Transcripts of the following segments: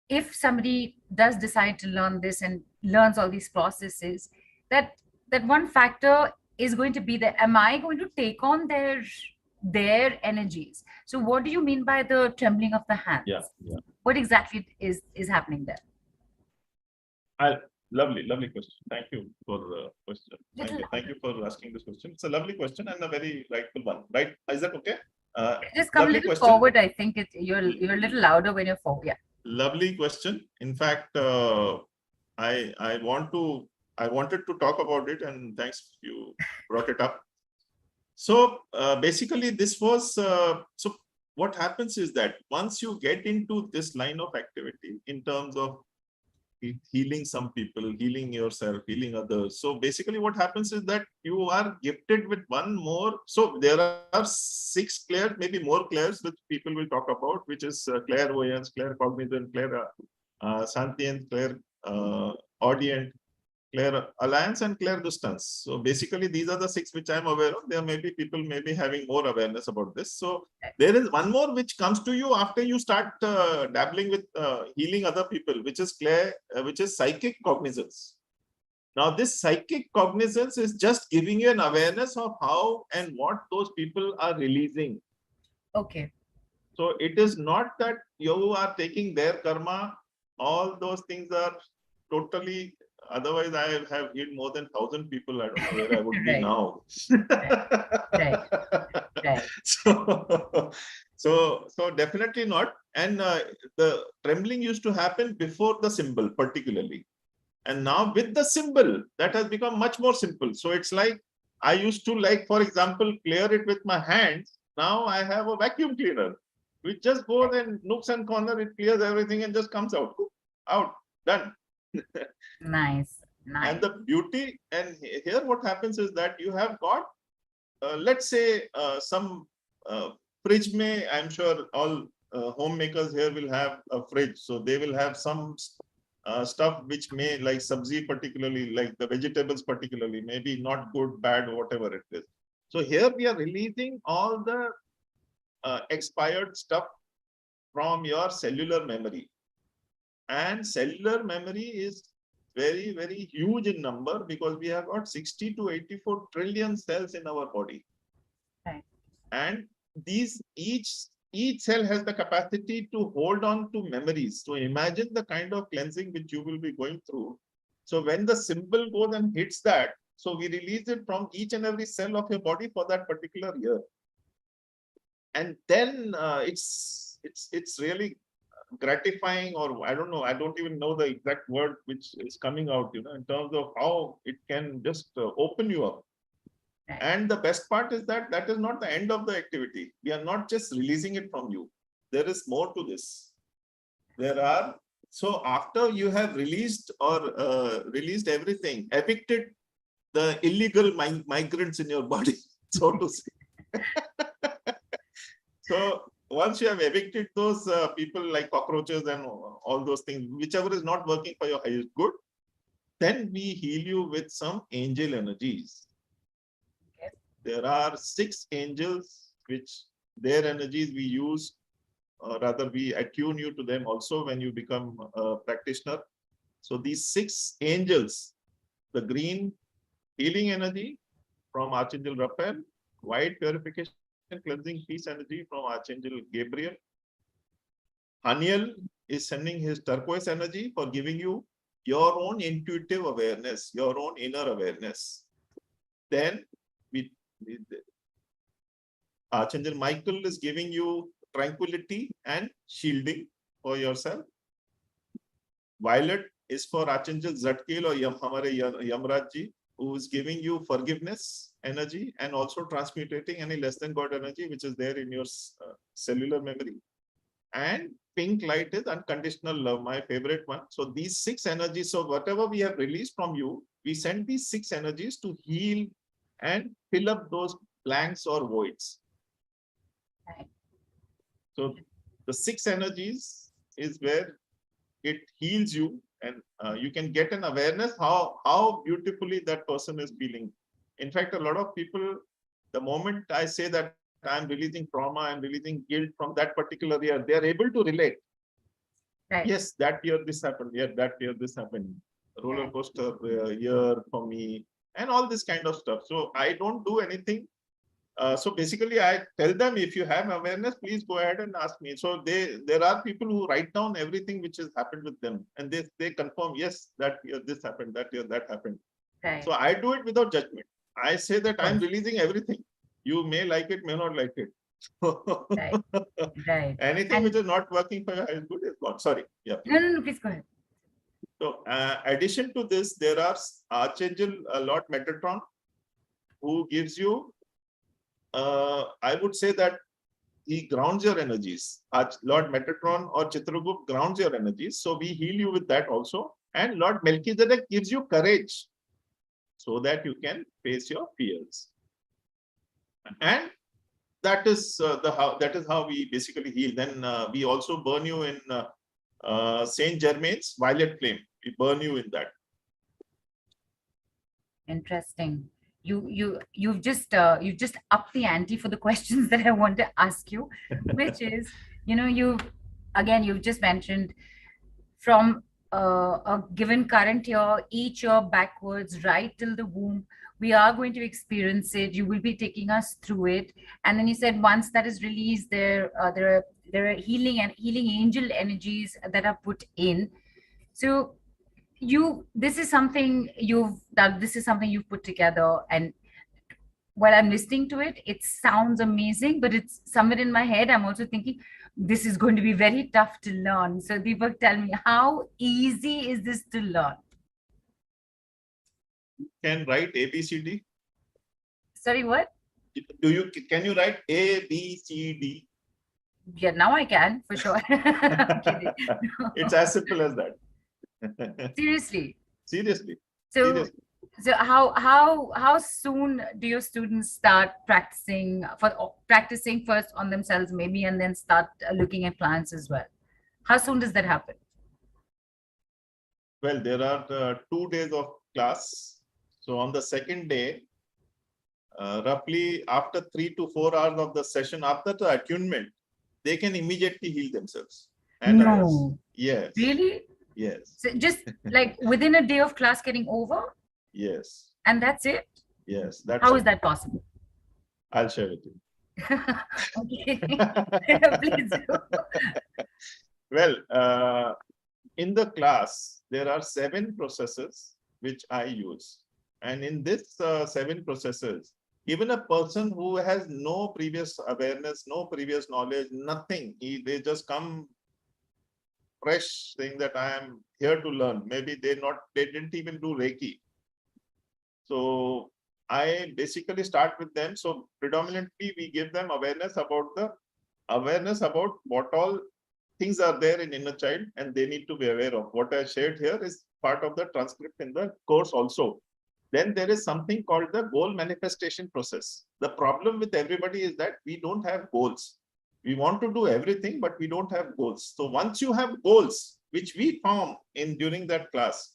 if somebody does decide to learn this and learns all these processes, that that one factor is going to be that, am I going to take on their energies? So what do you mean by the trembling of the Yeah, hands? yeah. What exactly is happening there? I, lovely question. Thank you for the question. Little Thank louder. you for asking this question. It's a lovely question and a very rightful one. Right, Isaac? Okay. Uh, Just come a Lovely little question. forward. I think you're a little louder when you're forward. Yeah. Lovely question. In fact, I wanted to talk about it, and thanks you brought it up. So basically, this was so. What happens is that once you get into this line of activity in terms of healing some people, healing yourself, healing others. So basically what happens is that you are gifted with one more. So there are 6 clairs, maybe more clairs, which people will talk about, which is clairvoyance, claircognizance, sentience, audient, Claire Alliance and Claire Distance. So basically, these are the 6 which I'm aware of. There may be people maybe having more awareness about this. So there is one more which comes to you after you start dabbling with healing other people, which is which is psychic cognizance. Now, this psychic cognizance is just giving you an awareness of how and what those people are releasing. Okay. So it is not that you are taking their karma. All those things are totally. Otherwise, I have healed more than 1,000 people. I don't know where I would be Right. now. Right. Right. so, so definitely not. And the trembling used to happen before the symbol, particularly. And now with the symbol, that has become much more simple. So it's like I used to, like, for example, clear it with my hands. Now I have a vacuum cleaner, which just goes and nooks and corner, it clears everything and just comes out, done. Nice. And Nice. the beauty, and here what happens is that you have got, let's say, some fridge may, I'm sure all homemakers here will have a fridge. So they will have some stuff which may, like sabzi particularly, like the vegetables particularly, maybe not good, bad, whatever it is. So here we are releasing all the expired stuff from your cellular memory. And cellular memory is very, very huge in number because we have got 60 to 84 trillion cells in our body. Right. And these each cell has the capacity to hold on to memories. So imagine the kind of cleansing which you will be going through. So when the symbol goes and hits that, so we release it from each and every cell of your body for that particular year. And then it's really gratifying, or I don't know, I don't even know the exact word which is coming out, in terms of how it can just open you up. Right. And the best part is that that is not the end of the activity. We are not just releasing it from you. There is more to this. So after you have released or released everything, evicted the illegal migrants in your body, so to say. So once you have evicted those people like cockroaches and all those things, whichever is not working for your highest good, then we heal you with some angel energies. Okay. There are 6 angels, which their energies we use, or rather we attune you to them also when you become a practitioner. So these 6 angels, the green healing energy from Archangel Raphael, white purification, cleansing, peace energy from Archangel Gabriel. Haniel is sending his turquoise energy for giving you your own intuitive awareness, your own inner awareness. Then Archangel Michael is giving you tranquility and shielding for yourself. Violet is for Archangel Zadkiel or Yamraj ji, who is giving you forgiveness energy and also transmutating any less than God energy which is there in your cellular memory. And pink light is unconditional love, my favorite one. So these 6 energies, so whatever we have released from you, we send these 6 energies to heal and fill up those blanks or voids. Right. So the 6 energies is where it heals you, and you can get an awareness how beautifully that person is feeling. In fact, a lot of people, the moment I say that I'm releasing trauma, I'm releasing guilt from that particular year, they are able to relate. Right. Yes, that year this happened. Yeah, that year this happened. Roller Right. coaster year for me, and all this kind of stuff. So I don't do anything. So basically, I tell them, if you have awareness, please go ahead and ask me. So there are people who write down everything which has happened with them, and they confirm, yes, that year this happened, that year that happened. Right. So I do it without judgment. I say that Of I'm course. releasing everything. You may like it, may not like it. Right. Right. Anything which And is not working for you is good is gone. Sorry. Yeah, no, please. no, no, please go ahead. So, addition to this, there are Archangel Lord Metatron, who gives you, I would say that he grounds your energies. Lord Metatron or Chitragupt grounds your energies. So we heal you with that also. And Lord Melchizedek gives you courage so that you can face your fears. And that is how we basically heal. Then we also burn you in Saint Germain's violet flame. We burn you in that. Interesting. You've just upped the ante for the questions that I want to ask you, which is, you've just mentioned from a given current year, each year backwards, right till the womb, we are going to experience it. You will be taking us through it, and then you said once that is released, there are healing angel energies that are put in. So this is something you've done. This is something you've put together, and while I'm listening to it, it sounds amazing, but it's somewhere in my head. I'm also thinking this is going to be very tough to learn. So, Deepak, tell me, how easy is this to learn? Can write A, B, C, D? Sorry, what? Can you write A, B, C, D? Yeah, now I can for sure. I'm kidding. It's as simple as that. Seriously. Seriously. So, Seriously. so how soon do your students start practicing first on themselves maybe, and then start looking at clients as well? How soon does that happen? Well, there are 2 days of class. So on the second day, roughly after 3 to 4 hours of the session, after the attunement, they can immediately heal themselves and others. No. Yes. Really? Yes. So just like within a day of class getting over, Yes. and that's it? Yes. That's How it. is that possible? I'll share with you. Okay. Please do. Well, in the class, there are 7 processes which I use. And in this 7 processes, even a person who has no previous awareness, no previous knowledge, nothing, they just come fresh saying that I am here to learn. Maybe they didn't even do Reiki. So I basically start with them. So predominantly we give them awareness about what all things are there in inner child, and they need to be aware of. What I shared here is part of the transcript in the course also. Then there is something called the goal manifestation process. The problem with everybody is that we don't have goals. We want to do everything, but we don't have goals. So once you have goals, which we form during that class,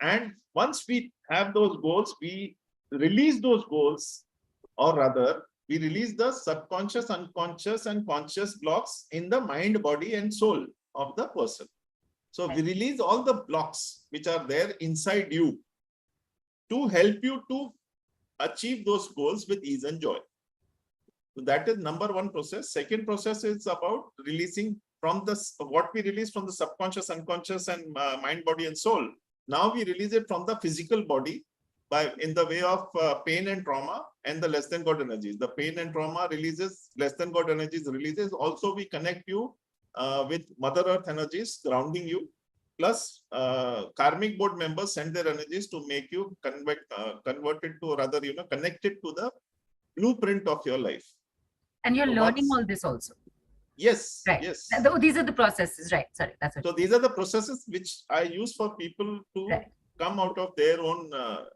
and once we have those goals, we release those goals, or rather, we release the subconscious, unconscious, and conscious blocks in the mind, body, and soul of the person. So we release all the blocks which are there inside you to help you to achieve those goals with ease and joy. So that is number 1 process. Second process is about releasing from what we release from the subconscious, unconscious, and mind, body, and soul. Now we release it from the physical body in the way of pain and trauma and the less than God energies. The pain and trauma releases, less than God energies releases. Also, we connect you with Mother Earth energies, grounding you. Plus, karmic board members send their energies to make you converted to, or rather, connected to the blueprint of your life. And you're learning all this also. Yes. Right. Yes. These are the processes, right? Sorry, that's what. So these are the processes which I use for people to come out of their own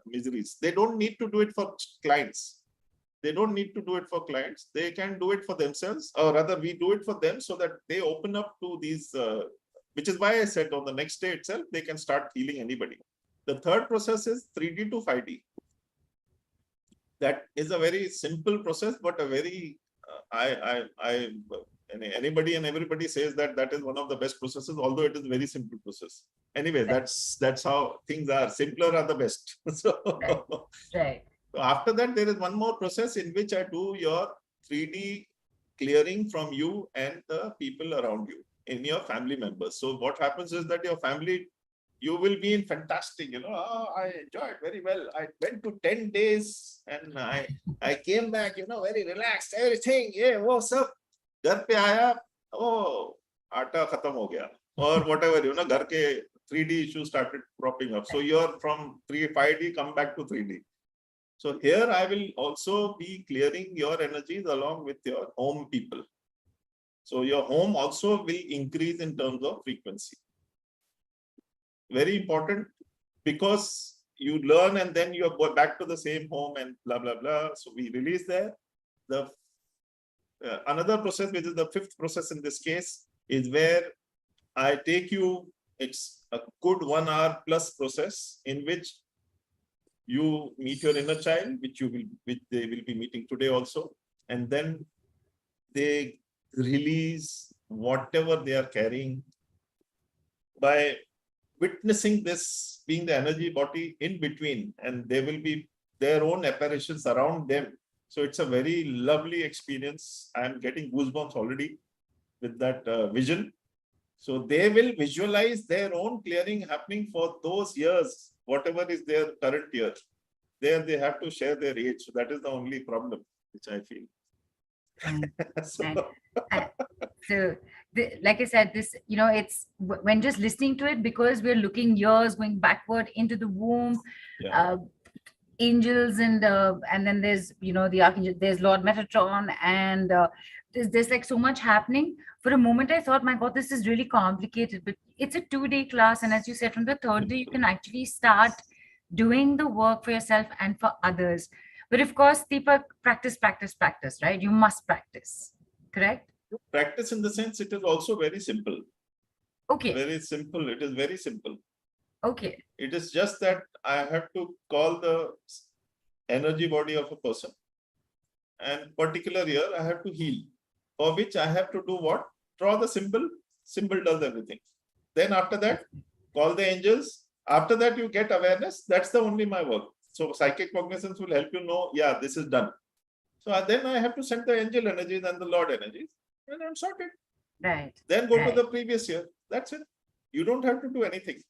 miseries. They don't need to do it for clients. They don't need to do it for clients. They can do it for themselves, or rather we do it for them, so that they open up to these, which is why I said on the next day itself, they can start healing anybody. The third process is 3D to 5D. That is a very simple process, but a very, Anybody and everybody says that that is one of the best processes, although it is a very simple process. Anyway, that's how things are. Simpler are the best. So, Right. so after that, there is one more process in which I do your 3D clearing from you and the people around you in your family members. So what happens is that your family, you will be in fantastic, oh, I enjoyed very well. I went to 10 days and I came back, very relaxed, everything. Yeah, what's up? घर पे आया, oh, आटा खत्म हो गया, or whatever, घर के 3D issues started cropping up. So you're from 5D come back to 3D. So here I will also be clearing your energies along with your home people. So your home also will increase in terms of frequency. Very important, because you learn and then you go back to the same home and blah, blah, blah. So we release there. The another process, which is the fifth process in this case, is where I take you, it's a good 1 hour plus process in which you meet your inner child, which they will be meeting today also. And then they release whatever they are carrying by witnessing this, being the energy body in between, and there will be their own apparitions around them. So it's a very lovely experience. I'm getting goosebumps already with that vision. So they will visualize their own clearing happening for those years, whatever is their current year. There they have to share their age. So that is the only problem which I feel. So like I said, this, it's when just listening to it, because we're looking years going backward into the womb, angels, and then there's the archangel, there's Lord Metatron, and there's like so much happening. For a moment I thought, my God, this is really complicated, but it's a 2-day class, and as you said, from the third day you can actually start doing the work for yourself and for others. But of course, Deepakk, practice, right? You must practice, correct? Practice in the sense, it is also very simple. Okay. Very simple. It is very simple. Okay. It is just that I have to call the energy body of a person, and particular year I have to heal, for which I have to do what? Draw the symbol. Symbol does everything. Then after that, call the angels. After that, you get awareness. That's the only my work. So psychic cognizance will help you know, yeah, this is done. So then I have to send the angel energies and the Lord energies, and I'm sorted. Right. Then go to the previous year. That's it. You don't have to do anything.